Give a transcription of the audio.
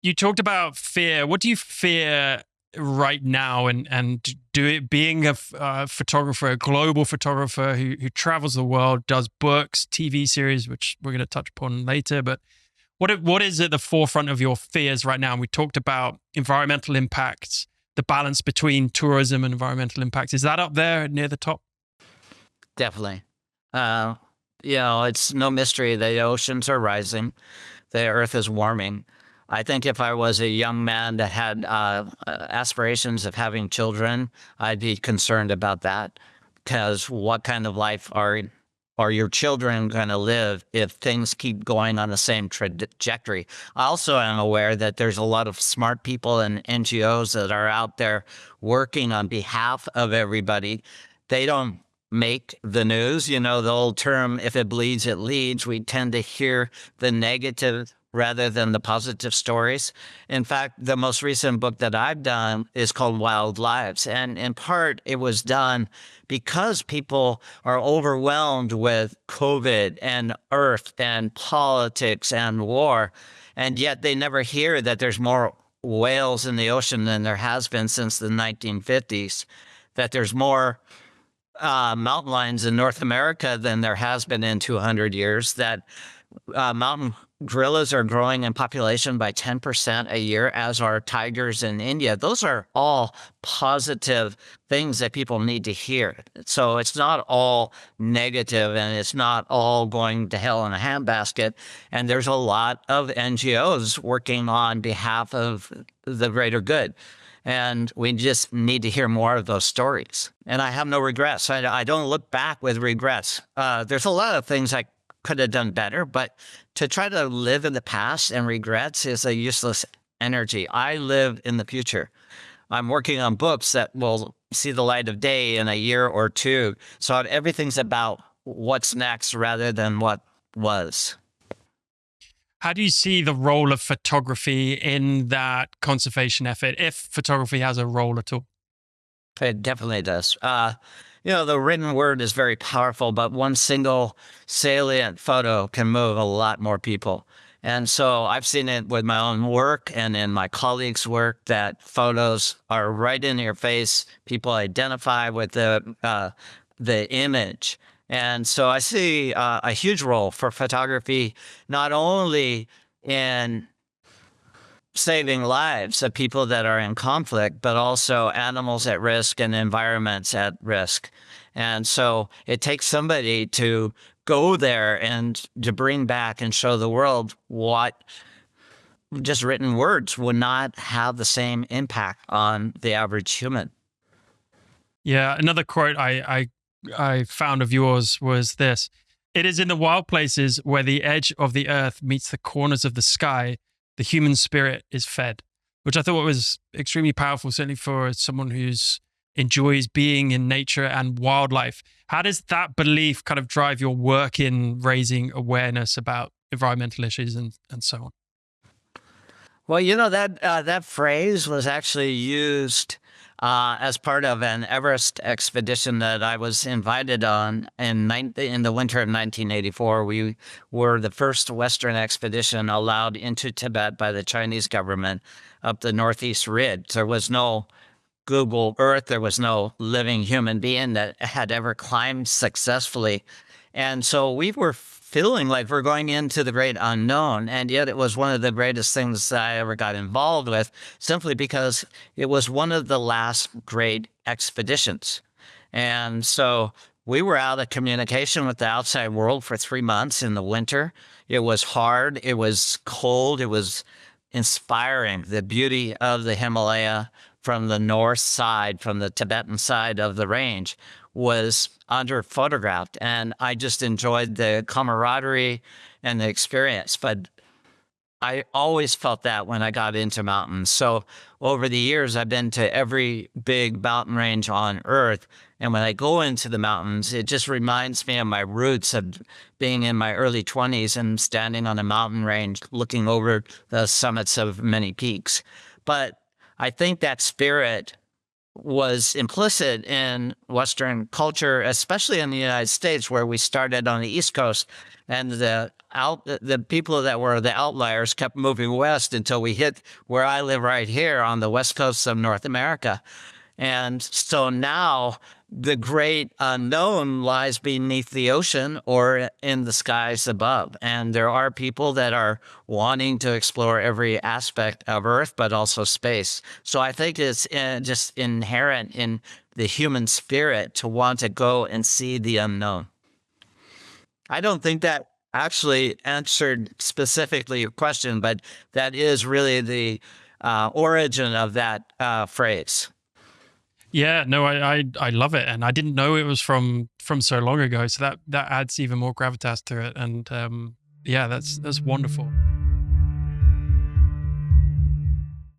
You talked about fear. What do you fear right now? And do it being a photographer, a global photographer who travels the world, does books, TV series, which we're going to touch upon later. But what is at the forefront of your fears right now? And we talked about environmental impacts, the balance between tourism and environmental impacts. Is that up there near the top? Definitely. Uh, it's no mystery the oceans are rising, the earth is warming. I think if I was a young man that had aspirations of having children, I'd be concerned about that because what kind of life are your children going to live if things keep going on the same trajectory? I also am aware that there's a lot of smart people and NGOs that are out there working on behalf of everybody. They don't make the news. You know, the old term, if it bleeds, it leads. We tend to hear the negative rather than the positive stories. In fact, the most recent book that I've done is called Wild Lives. And in part, it was done because people are overwhelmed with COVID and Earth and politics and war. And yet they never hear that there's more whales in the ocean than there has been since the 1950s, that there's more mountain lions in North America than there has been in 200 years, that mountain gorillas are growing in population by 10% a year, as are tigers in India. Those are all positive things that people need to hear. So it's not all negative and it's not all going to hell in a handbasket. And there's a lot of NGOs working on behalf of the greater good. And we just need to hear more of those stories. And I have no regrets. I don't look back with regrets. There's a lot of things I could have done better, but to try to live in the past and regrets is a useless energy. I live in the future. I'm working on books that will see the light of day in a year or two. So everything's about what's next rather than what was. How do you see the role of photography in that conservation effort, if photography has a role at all? It definitely does. The written word is very powerful, but one single salient photo can move a lot more people. And so I've seen it with my own work and in my colleagues' work that photos are right in your face. People identify with the image. And so I see a huge role for photography, not only in saving lives of people that are in conflict, but also animals at risk and environments at risk. And so it takes somebody to go there and to bring back and show the world what just written words would not have the same impact on the average human. Yeah, another quote I found of yours was this: "It is in the wild places where the edge of the earth meets the corners of the sky, the human spirit is fed," which I thought was extremely powerful, certainly for someone who's enjoys being in nature and wildlife. How does that belief kind of drive your work in raising awareness about environmental issues and so on? Well, that phrase was actually used as part of an Everest expedition that I was invited on in the winter of 1984. We were the first Western expedition allowed into Tibet by the Chinese government up the Northeast Ridge. There was no Google Earth. There was no living human being that had ever climbed successfully. And so we were feeling like we're going into the great unknown. And yet it was one of the greatest things that I ever got involved with, simply because it was one of the last great expeditions. And so we were out of communication with the outside world for 3 months in the winter. It was hard. It was cold. It was inspiring. The beauty of the Himalaya from the north side, from the Tibetan side of the range, was under photographed. And I just enjoyed the camaraderie and the experience. But I always felt that when I got into mountains. So over the years, I've been to every big mountain range on earth. And when I go into the mountains, it just reminds me of my roots of being in my early 20s and standing on a mountain range, looking over the summits of many peaks. But I think that spirit was implicit in Western culture, especially in the United States, where we started on the East Coast, and the people that were the outliers kept moving west until we hit where I live right here on the west coast of North America. And so now the great unknown lies beneath the ocean or in the skies above. And there are people that are wanting to explore every aspect of Earth, but also space. So I think it's just inherent in the human spirit to want to go and see the unknown. I don't think that actually answered specifically your question, but that is really the origin of that phrase. Yeah, no, I love it, and I didn't know it was from so long ago, so that adds even more gravitas to it, and yeah, that's wonderful.